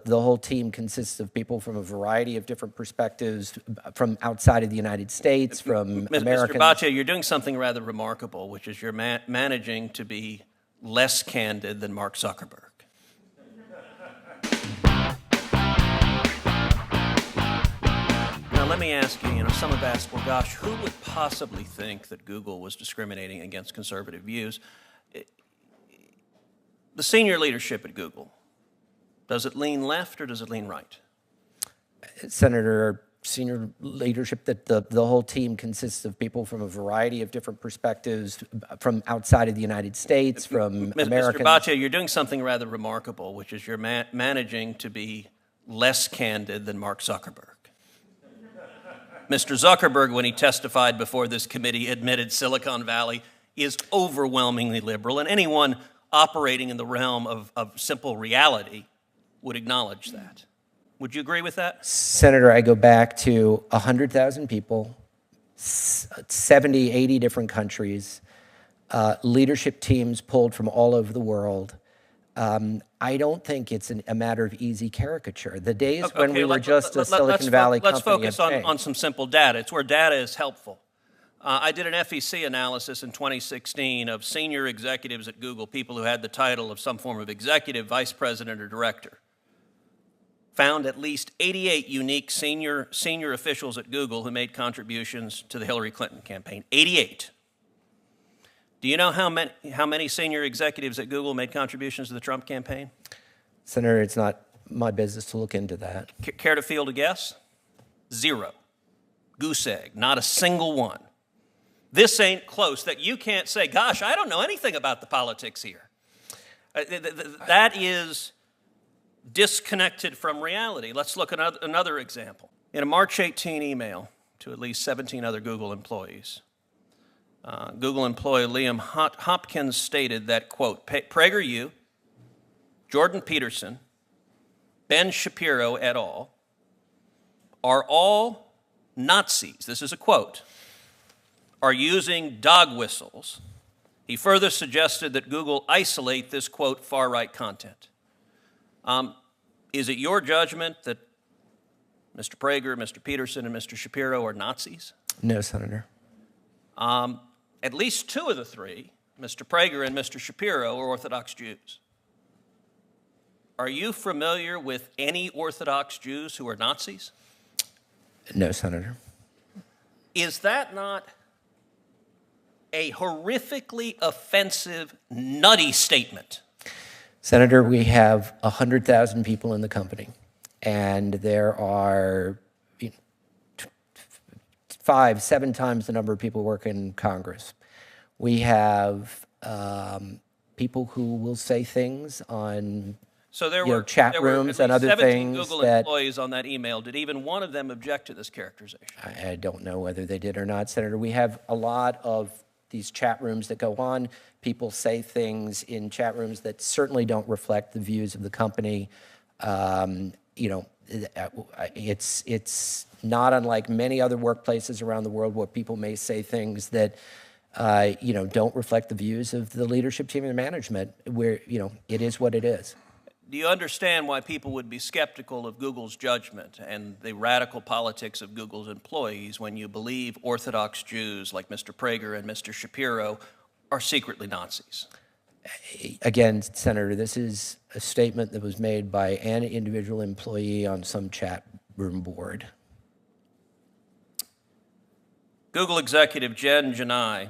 the whole team consists of people from a variety of different perspectives, from outside of the United States, from Americans. Mr. Bhatia, you're doing something rather remarkable, which is you're managing to be less candid than Mark Zuckerberg. Now, let me ask you, some have asked, well, gosh, who would possibly think that Google was discriminating against conservative views? The senior leadership at Google, does it lean left or does it lean right? Senator, senior leadership, that the whole team consists of people from a variety of different perspectives, from outside of the United States, from Americans. Mr. Bhatia, you're doing something rather remarkable, which is you're managing to be less candid than Mark Zuckerberg. Mr. Zuckerberg, when he testified before this committee, admitted Silicon Valley is overwhelmingly liberal, and anyone operating in the realm of simple reality would acknowledge that. Would you agree with that? Senator, I go back to 100,000 people, 70, 80 different countries, leadership teams pulled from all over the world. I don't think it's a matter of easy caricature. The days when we were just a Silicon Valley company. Let's focus on some simple data. It's where data is helpful. I did an FEC analysis in 2016 of senior executives at Google, people who had the title of some form of executive, vice president, or director. Found at least 88 unique senior officials at Google who made contributions to the Hillary Clinton campaign. 88. Do you know how many senior executives at Google made contributions to the Trump campaign? Senator, it's not my business to look into that. Care to field a guess? 0. Goose egg. Not a single one. This ain't close, that you can't say, gosh, I don't know anything about the politics here. That is disconnected from reality. Let's look at another example. In a March 18 email to at least 17 other Google employees, Google employee Liam Hopkins stated that, quote, PragerU, Jordan Peterson, Ben Shapiro et al. Are all Nazis. This is a quote. Are using dog whistles. He further suggested that Google isolate this, quote, far-right content. Is it your judgment that Mr. Prager, Mr. Peterson, and Mr. Shapiro are Nazis? No, Senator. At least 2 of the 3, Mr. Prager and Mr. Shapiro, are Orthodox Jews. Are you familiar with any Orthodox Jews who are Nazis? No, Senator. Is that not a horrifically offensive, nutty statement? Senator, we have 100,000 people in the company, and there are 5, 7 times the number of people working in Congress. We have people who will say things on chat rooms and other things. Google employees on that email. Did even one of them object to this characterization? I don't know whether they did or not, Senator. We have a lot of these chat rooms that go on. People say things in chat rooms that certainly don't reflect the views of the company. It's not unlike many other workplaces around the world where people may say things that don't reflect the views of the leadership team and management. Where it is what it is. Do you understand why people would be skeptical of Google's judgment and the radical politics of Google's employees when you believe Orthodox Jews like Mr. Prager and Mr. Shapiro are secretly Nazis? Again, Senator, this is a statement that was made by an individual employee on some chat room board. Google executive Jen Janai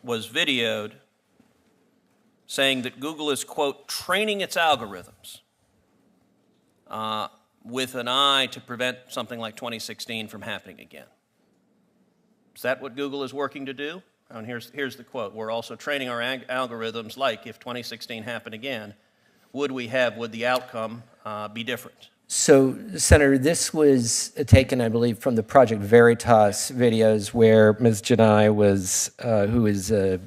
was videoed saying that Google is, quote, training its algorithms with an eye to prevent something like 2016 from happening again. Is that what Google is working to do? And here's the quote. We're also training our algorithms like if 2016 happened again, would the outcome be different? So, Senator, this was taken, I believe, from the Project Veritas videos where Ms. Janai was, who is a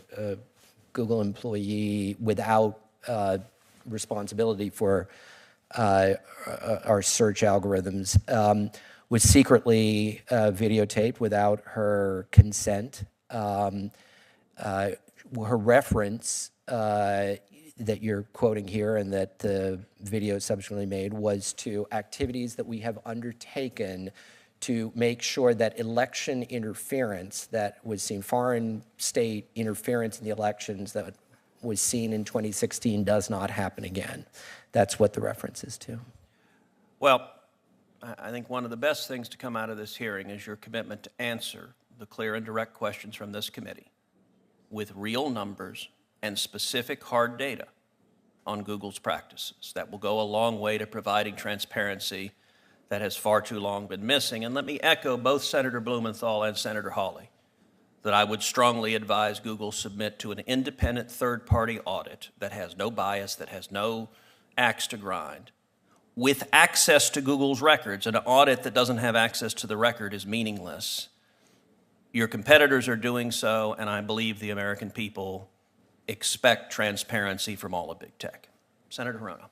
Google employee without responsibility for our search algorithms, was secretly videotaped without her consent. Her reference that you're quoting here and that the video subsequently made was to activities that we have undertaken to make sure that election interference that was seen, foreign state interference in the elections that was seen in 2016 does not happen again. That's what the reference is to. Well, I think one of the best things to come out of this hearing is your commitment to answer the clear and direct questions from this committee with real numbers and specific hard data on Google's practices. That will go a long way to providing transparency that has far too long been missing. And let me echo both Senator Blumenthal and Senator Hawley that I would strongly advise Google submit to an independent third-party audit that has no bias, that has no axe to grind, with access to Google's records. An audit that doesn't have access to the record is meaningless. Your competitors are doing so, and I believe the American people expect transparency from all of big tech. Senator Hirono.